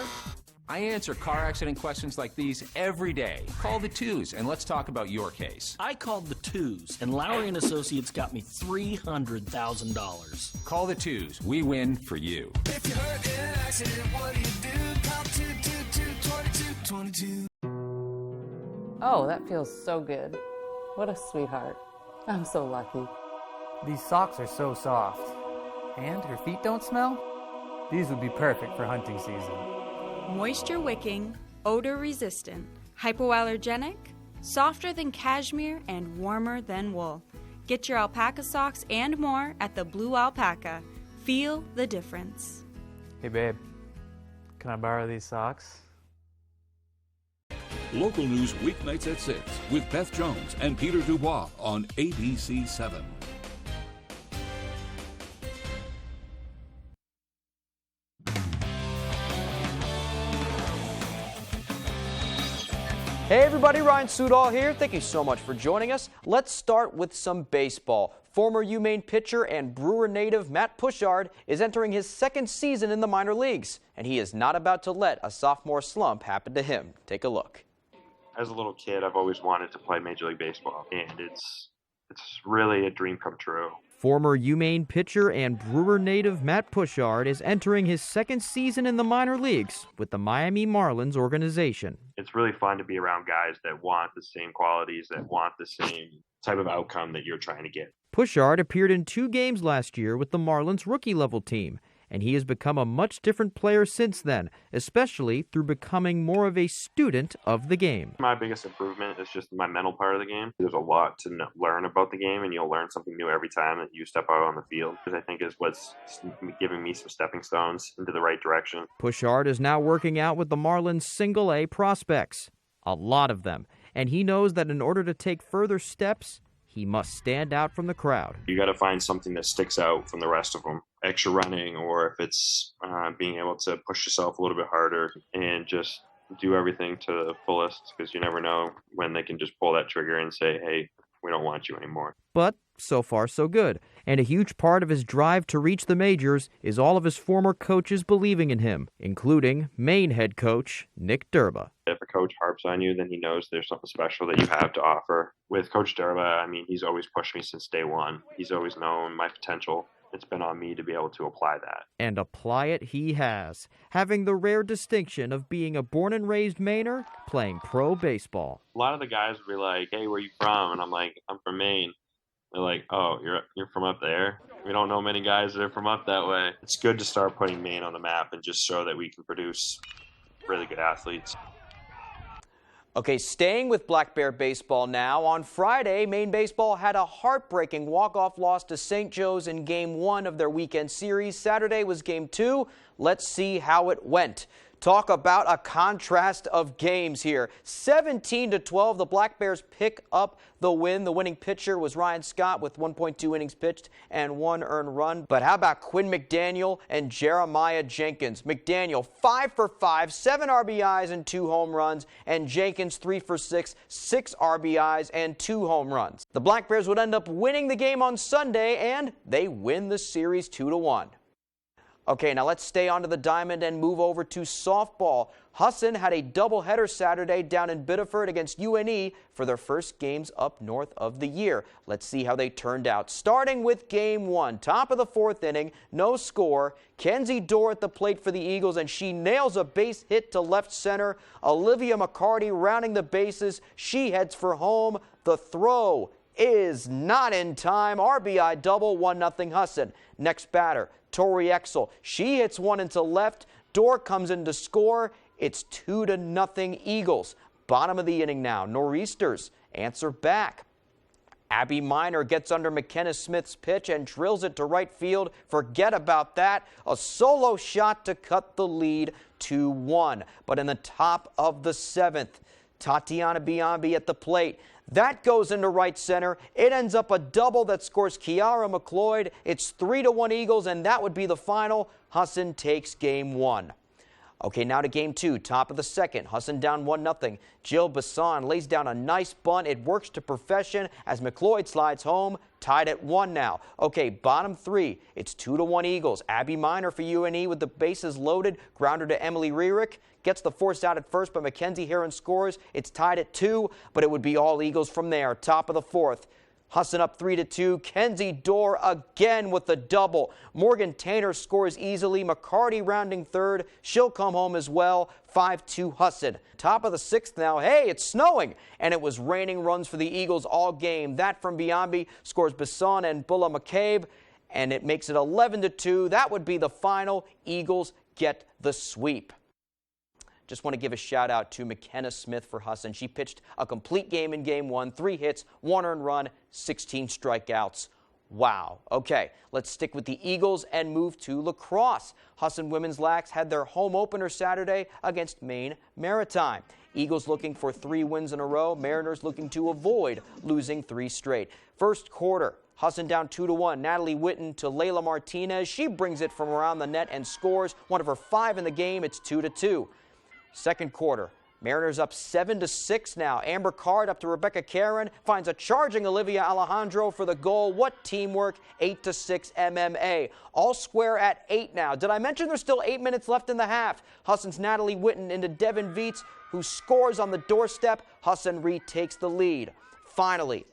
I answer car accident questions like these every day. Call the Twos and let's talk about your case. I called the Twos, and Lowry & Associates got me $300,000. Call the Twos. We win for you. If you're hurt in an accident, what do you do? Call 222-2222. Oh, that feels so good. What a sweetheart. I'm so lucky. These socks are so soft. And her feet don't smell? These would be perfect for hunting season. Moisture wicking, odor resistant, hypoallergenic, softer than cashmere, and warmer than wool. Get your alpaca socks and more at the Blue Alpaca. Feel the difference. Hey babe, can I borrow these socks? Local news weeknights at 6 with Beth Jones and Peter Dubois on ABC 7. Hey everybody, Ryan Sudol here. Thank you so much for joining us. Let's start with some baseball. Former UMaine pitcher and Brewer native Matt Pushard is entering his 2nd season in the minor leagues, and he is not about to let a sophomore slump happen to him. Take a look. As a little kid, I've always wanted to play Major League Baseball, and it's really a dream come true. Former UMaine pitcher and Brewer native Matt Pushard is entering his 2nd season in the minor leagues with the Miami Marlins organization. It's really fun to be around guys that want the same qualities, that want the same type of outcome that you're trying to get. Pushard appeared in 2 games last year with the Marlins rookie-level team and he has become a much different player since then, especially through becoming more of a student of the game. My biggest improvement is just my mental part of the game. There's a lot to learn about the game, and you'll learn something new every time that you step out on the field, which I think is what's giving me some stepping stones into the right direction. Pushard is now working out with the Marlins single-A prospects, a lot of them, and he knows that in order to take further steps, he must stand out from the crowd. You got to find something that sticks out from the rest of them. Extra running, or if it's being able to push yourself a little bit harder and just do everything to the fullest, because you never know when they can just pull that trigger and say, hey, we don't want you anymore. But so far so good, and a huge part of his drive to reach the majors is all of his former coaches believing in him, including Maine head coach Nick Durba. If a coach harps on you, then he knows there's something special that you have to offer. With Coach Durba, I mean, he's always pushed me since day one. He's always known my potential. It's been on me to be able to apply that. And apply it he has, having the rare distinction of being a born and raised Mainer playing pro baseball. A lot of the guys will be like, hey, where are you from? And I'm like, I'm from Maine. They're like, oh, you're from up there? We don't know many guys that are from up that way. It's good to start putting Maine on the map and just show that we can produce really good athletes. Okay, staying with Black Bear baseball now. On Friday, Maine baseball had a heartbreaking walk-off loss to St. Joe's in Game 1 of their weekend series. Saturday was Game 2. Let's see how it went. Talk about a contrast of games here. 17-12, the Black Bears pick up the win. The winning pitcher was Ryan Scott with 1.2 innings pitched and 1 earned run. But how about Quinn McDaniel and Jeremiah Jenkins? McDaniel 5 for 5, 7 RBIs and 2 home runs, and Jenkins 3 for 6, 6 RBIs and 2 home runs. The Black Bears would end up winning the game on Sunday, and they win the series 2-1. Okay, now let's stay onto the diamond and move over to softball. Husson had a doubleheader Saturday down in Biddeford against UNE for their first games up north of the year. Let's see how they turned out. Starting with Game 1, top of the 4th inning, no score. Kenzie Dorr at the plate for the Eagles, and she nails a base hit to left center. Olivia McCarty rounding the bases. She heads for home. The throw is not in time. RBI double, 1-0 Husson. Next batter, Tori Exel. She hits one into left. Dorr comes in to score. It's 2-0 Eagles. Bottom of the inning now. Nor'easters answer back. Abby Minor gets under McKenna Smith's pitch and drills it to right field. Forget about that. A solo shot to cut the lead 2-1. But in the top of the 7th, Tatiana Biambi at the plate. That goes into right center. It ends up a double that scores Kiara McLeod. It's 3-1 Eagles, and that would be the final. Husson takes Game 1. Okay, now to Game 2, top of the 2nd. Husson down 1-0. Jill Bassan lays down a nice bunt. It works to perfection as McLeod slides home. Tied at 1 now. Okay, bottom 3. It's 2-1 Eagles. Abby Minor for UNE with the bases loaded. Grounder to Emily Rierick. Gets the force out at first, but Mackenzie Heron scores. It's tied at 2, but it would be all Eagles from there. Top of the 4th. Husson up 3-2. Kenzie Dorr again with the double. Morgan Tainer scores easily. McCarty rounding 3rd. She'll come home as well. 5-2 Husson. Top of the 6th now. Hey, it's snowing. And it was raining runs for the Eagles all game. That from Biambi scores Bassan and Bulla McCabe. And it makes it 11-2. That would be the final. Eagles get the sweep. Just want to give a shout out to McKenna Smith for Husson. She pitched a complete game in Game 1, 3 hits, 1 earned run, 16 strikeouts. Wow. Okay, let's stick with the Eagles and move to lacrosse. Husson Women's Lax had their home opener Saturday against Maine Maritime. Eagles looking for 3 wins in a row. Mariners looking to avoid losing 3 straight. First quarter, Husson down 2-1. Natalie Witten to Layla Martinez. She brings it from around the net and scores. One of her 5 in the game. It's 2-2. Second quarter, Mariners up 7-6 now. Amber Card up to Rebecca Karen, finds a charging Olivia Alejandro for the goal. What teamwork, 8-6 MMA. All square at 8 now. Did I mention there's still 8 minutes left in the half? Husson's Natalie Witten into Devin Viets, who scores on the doorstep. Husson retakes the lead. Finally,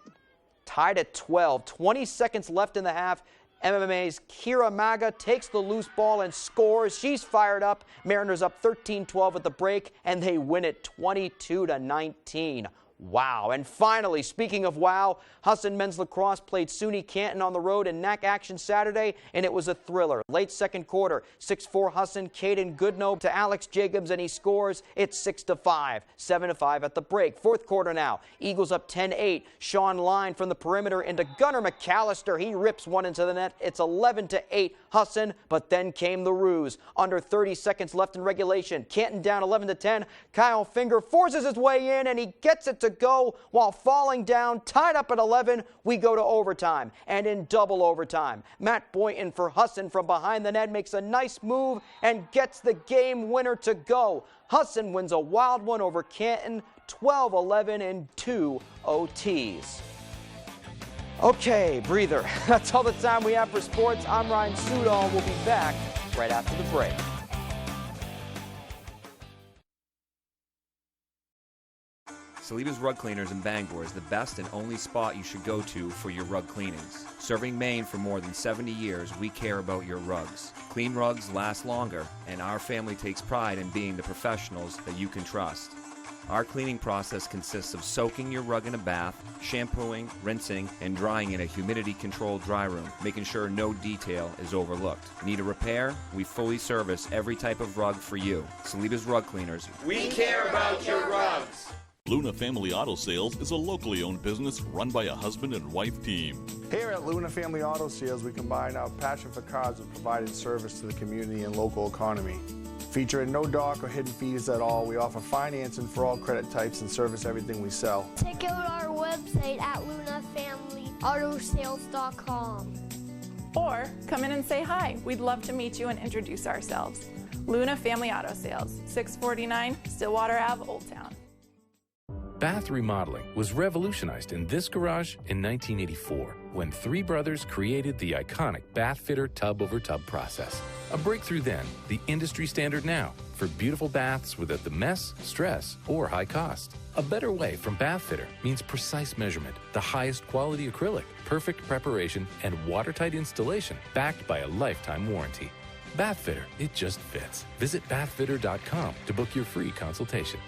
tied at 12, 20 seconds left in the half. MMA's Kira Maga takes the loose ball and scores. She's fired up. Mariners up 13-12 at the break, and they win it 22-19. wow. And finally, speaking of wow, Husson men's lacrosse played SUNY Canton on the road in NAC action Saturday, and it was a thriller. Late second quarter, 6-4 Husson, Caden Goodnow to Alex Jacobs, and he scores. It's 6-5, 7-5 at the break. Fourth quarter now, Eagles up 10-8. Sean Line from the perimeter into Gunnar McAllister. He rips one into the net. It's 11-8 Husson, but then came the ruse. Under 30 seconds left in regulation. Canton down 11-10. Kyle Finger forces his way in, and he gets it to go while falling down. Tied up at 11, we go to overtime, and in double overtime. Matt Boynton for Husson from behind the net makes a nice move and gets the game winner to go. Husson wins a wild one over Canton, 12-11 in 2 OTs. Okay, breather. That's all the time we have for sports. I'm Ryan Sudol. We'll be back right after the break. Saliba's Rug Cleaners in Bangor is the best and only spot you should go to for your rug cleanings. Serving Maine for more than 70 years, we care about your rugs. Clean rugs last longer, and our family takes pride in being the professionals that you can trust. Our cleaning process consists of soaking your rug in a bath, shampooing, rinsing, and drying in a humidity-controlled dry room, making sure no detail is overlooked. Need a repair? We fully service every type of rug for you. Saliba's Rug Cleaners. We care about your rugs. Luna Family Auto Sales is a locally owned business run by a husband and wife team. Here at Luna Family Auto Sales, we combine our passion for cars with providing service to the community and local economy. Featuring no dark or hidden fees at all, we offer financing for all credit types and service everything we sell. Check out our website at lunafamilyautosales.com. Or come in and say hi. We'd love to meet you and introduce ourselves. Luna Family Auto Sales, 649 Stillwater Ave, Old Town. Bath remodeling was revolutionized in this garage in 1984 when three brothers created the iconic bath fitter tub-over-tub process. A breakthrough then, the industry standard now for beautiful baths without the mess, stress, or high cost. A better way from Bath Fitter means precise measurement, the highest quality acrylic, perfect preparation, and watertight installation backed by a lifetime warranty. Bath Fitter, it just fits. Visit bathfitter.com to book your free consultation.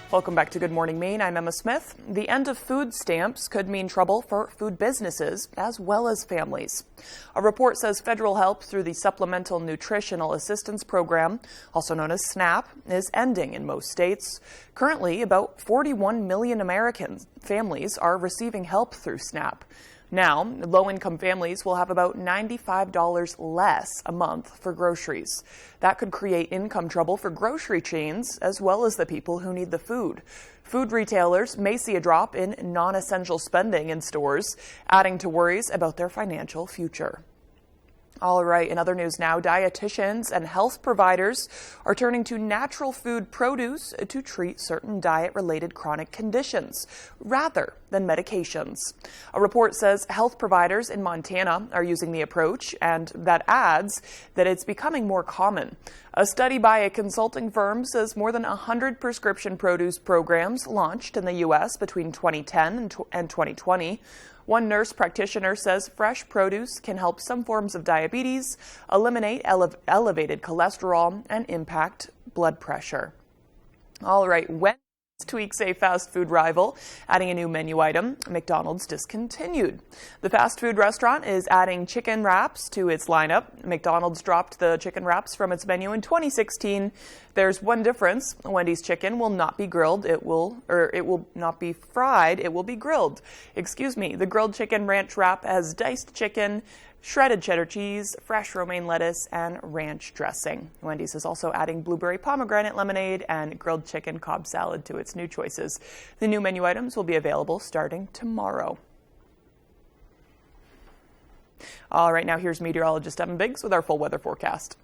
Welcome back to Good Morning Maine. I'm Emma Smith. The end of food stamps could mean trouble for food businesses as well as families. A report says federal help through the Supplemental Nutritional Assistance Program, also known as SNAP, is ending in most states. Currently, about 41 million American families are receiving help through SNAP. Now, low-income families will have about $95 less a month for groceries. That could create income trouble for grocery chains as well as the people who need the food. Food retailers may see a drop in non-essential spending in stores, adding to worries about their financial future. All right, in other news now, dietitians and health providers are turning to natural food produce to treat certain diet-related chronic conditions rather than medications. A report says health providers in Montana are using the approach, and that adds that it's becoming more common. A study by a consulting firm says more than 100 prescription produce programs launched in the U.S. between 2010 and 2020. One nurse practitioner says fresh produce can help some forms of diabetes, eliminate elevated cholesterol, and impact blood pressure. All right, Wendy's tweaks a fast food rival, adding a new menu item. McDonald's discontinued. The fast food restaurant is adding chicken wraps to its lineup. McDonald's dropped the chicken wraps from its menu in 2016. There's one difference. Wendy's chicken will not be grilled. It will not be fried. It will be grilled. The grilled chicken ranch wrap has diced chicken, shredded cheddar cheese, fresh romaine lettuce, and ranch dressing. Wendy's is also adding blueberry pomegranate lemonade and grilled chicken Cobb salad to its new choices. The new menu items will be available starting tomorrow. All right, now here's meteorologist Evan Biggs with our full weather forecast.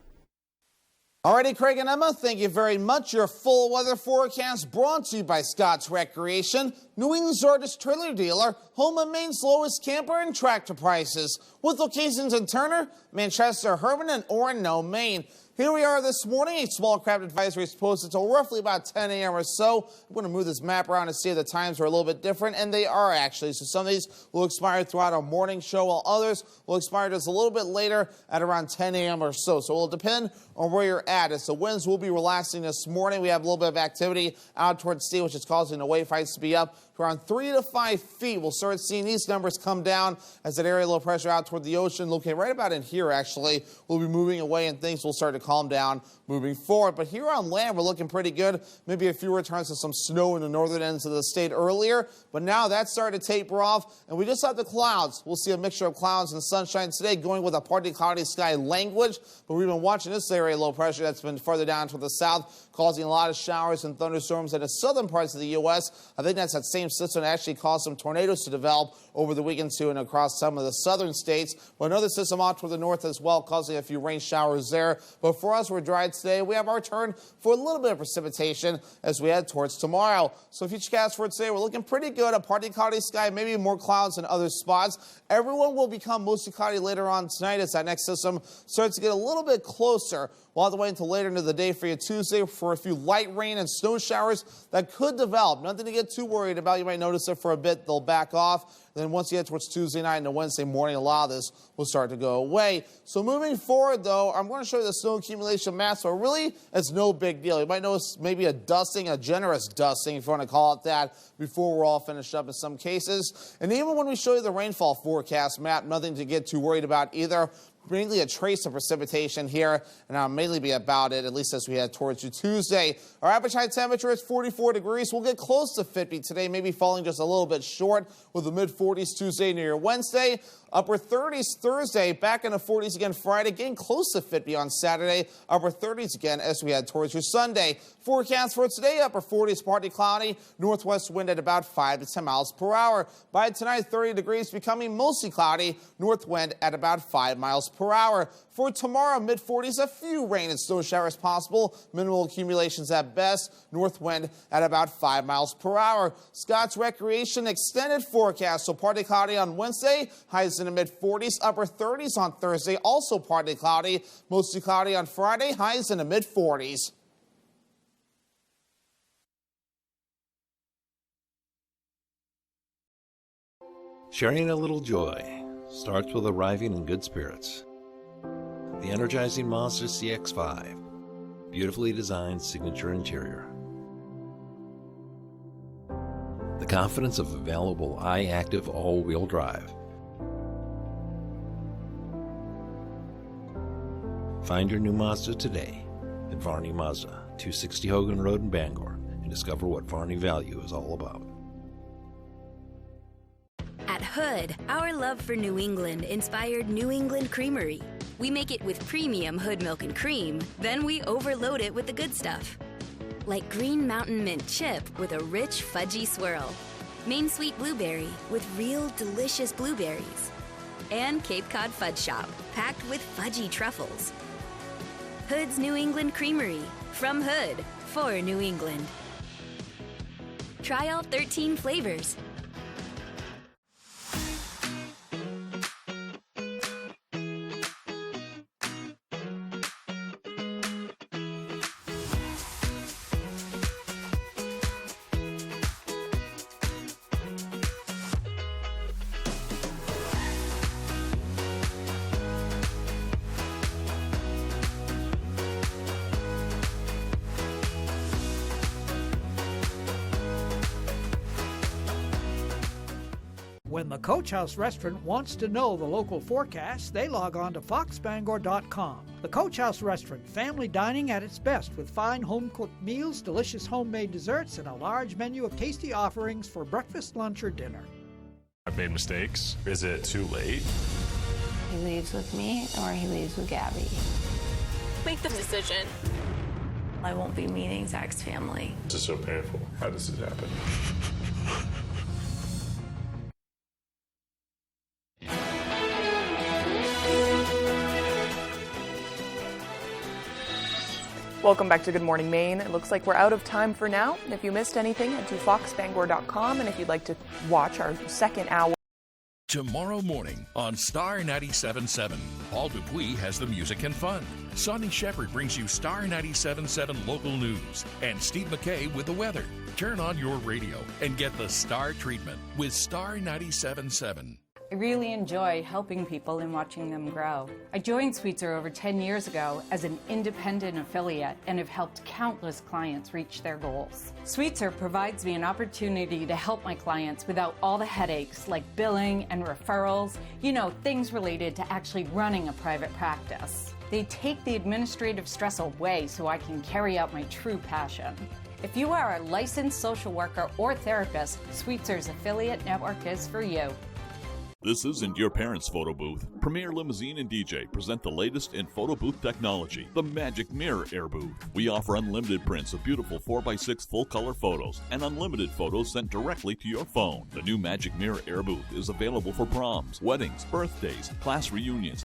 Alrighty, Craig and Emma, thank you very much. Your full weather forecast brought to you by Scott's Recreation, New England's largest trailer dealer, home of Maine's lowest camper and tractor prices, with locations in Turner, Manchester, Herman, and Orono, Maine. Here we are this morning. A small craft advisory is posted until roughly about 10 a.m. or so. I'm going to move this map around and see if the times are a little bit different, and they are actually. So some of these will expire throughout our morning show, while others will expire just a little bit later at around 10 a.m. or so. So it will depend on where you're at. As the winds will be relaxing this morning, we have a little bit of activity out towards sea, which is causing the wave heights to be up to around 3 to 5 feet. We'll start seeing these numbers come down as that area of low pressure out toward the ocean, located right about in here actually, will be moving away and things will start to calm down moving forward. But here on land, we're looking pretty good. Maybe a few returns to some snow in the northern ends of the state earlier, but now that's starting to taper off, and we just have the clouds. We'll see a mixture of clouds and sunshine today, going with a partly cloudy sky language, but we've been watching this area of low pressure that's been further down toward the south, causing a lot of showers and thunderstorms in the southern parts of the U.S. I think that's that same system that actually caused some tornadoes to develop over the weekend too and across some of the southern states. But another system out toward the north as well, causing a few rain showers there. But for us, we're dry today. We have our turn for a little bit of precipitation as we head towards tomorrow. So futurecast for today, we're looking pretty good. A partly cloudy sky, maybe more clouds in other spots. Everyone will become mostly cloudy later on tonight as that next system starts to get a little bit closer. We'll have to wait until later into the day for you Tuesday for a few light rain and snow showers that could develop. Nothing to get too worried about. You might notice it for a bit. They'll back off. Then once you get towards Tuesday night and Wednesday morning, a lot of this will start to go away. So moving forward, though, I'm going to show you the snow accumulation maps, but really, it's no big deal. You might notice maybe a dusting, a generous dusting, if you want to call it that, before we're all finished up in some cases. And even when we show you the rainfall forecast map, nothing to get too worried about either. Mainly a trace of precipitation here, and I'll mainly be about it, at least as we head towards you Tuesday. Our average high temperature is 44 degrees. We'll get close to 50 today, maybe falling just a little bit short with the mid-40s Tuesday near your Wednesday. Upper 30s Thursday, back in the 40s again Friday, getting close to 50 on Saturday. Upper 30s again as we head towards your Sunday. Forecast for today, upper 40s, partly cloudy, northwest wind at about 5 to 10 miles per hour. By tonight, 30 degrees, becoming mostly cloudy, north wind at about 5 miles per hour. For tomorrow, mid-40s, a few rain and snow showers possible, minimal accumulations at best, north wind at about 5 miles per hour. Scott's Recreation extended forecast, so partly cloudy on Wednesday, highs in the mid-40s, upper 30s on Thursday, also partly cloudy, mostly cloudy on Friday, highs in the mid-40s. Sharing a little joy starts with arriving in good spirits. The energizing Mazda CX-5, beautifully designed signature interior. The confidence of available iActive all-wheel drive. Find your new Mazda today at Varney Mazda, 260 Hogan Road in Bangor, and discover what Varney value is all about. At Hood, our love for New England inspired New England Creamery. We make it with premium Hood milk and cream, then we overload it with the good stuff. Like Green Mountain Mint Chip with a rich, fudgy swirl. Maine Sweet Blueberry with real, delicious blueberries. And Cape Cod Fudge Shop, packed with fudgy truffles. Hood's New England Creamery. From Hood, for New England. Try all 13 flavors. When the Coach House Restaurant wants to know the local forecast, they log on to foxbangor.com. The Coach House Restaurant, family dining at its best with fine home-cooked meals, delicious homemade desserts, and a large menu of tasty offerings for breakfast, lunch, or dinner. I've made mistakes. Is it too late? He leaves with me or he leaves with Gabby. Make the decision. I won't be meeting Zach's family. This is so painful. How does it happen? Welcome back to Good Morning Maine. It looks like we're out of time for now. If you missed anything, head to foxbangor.com, and if you'd like to watch our second hour Tomorrow morning on Star 97.7, Paul Dupuis has the music and fun. Sonny Shepard brings you Star 97.7 local news. And Steve McKay with the weather. Turn on your radio and get the Star treatment with Star 97.7. I really enjoy helping people and watching them grow. I joined Sweetser over 10 years ago as an independent affiliate and have helped countless clients reach their goals. Sweetser provides me an opportunity to help my clients without all the headaches like billing and referrals, things related to actually running a private practice. They take the administrative stress away so I can carry out my true passion. If you are a licensed social worker or therapist, Sweetser's affiliate network is for you. This isn't your parents' photo booth. Premier Limousine and DJ present the latest in photo booth technology, the Magic Mirror Air Booth. We offer unlimited prints of beautiful 4x6 full-color photos and unlimited photos sent directly to your phone. The new Magic Mirror Air Booth is available for proms, weddings, birthdays, class reunions,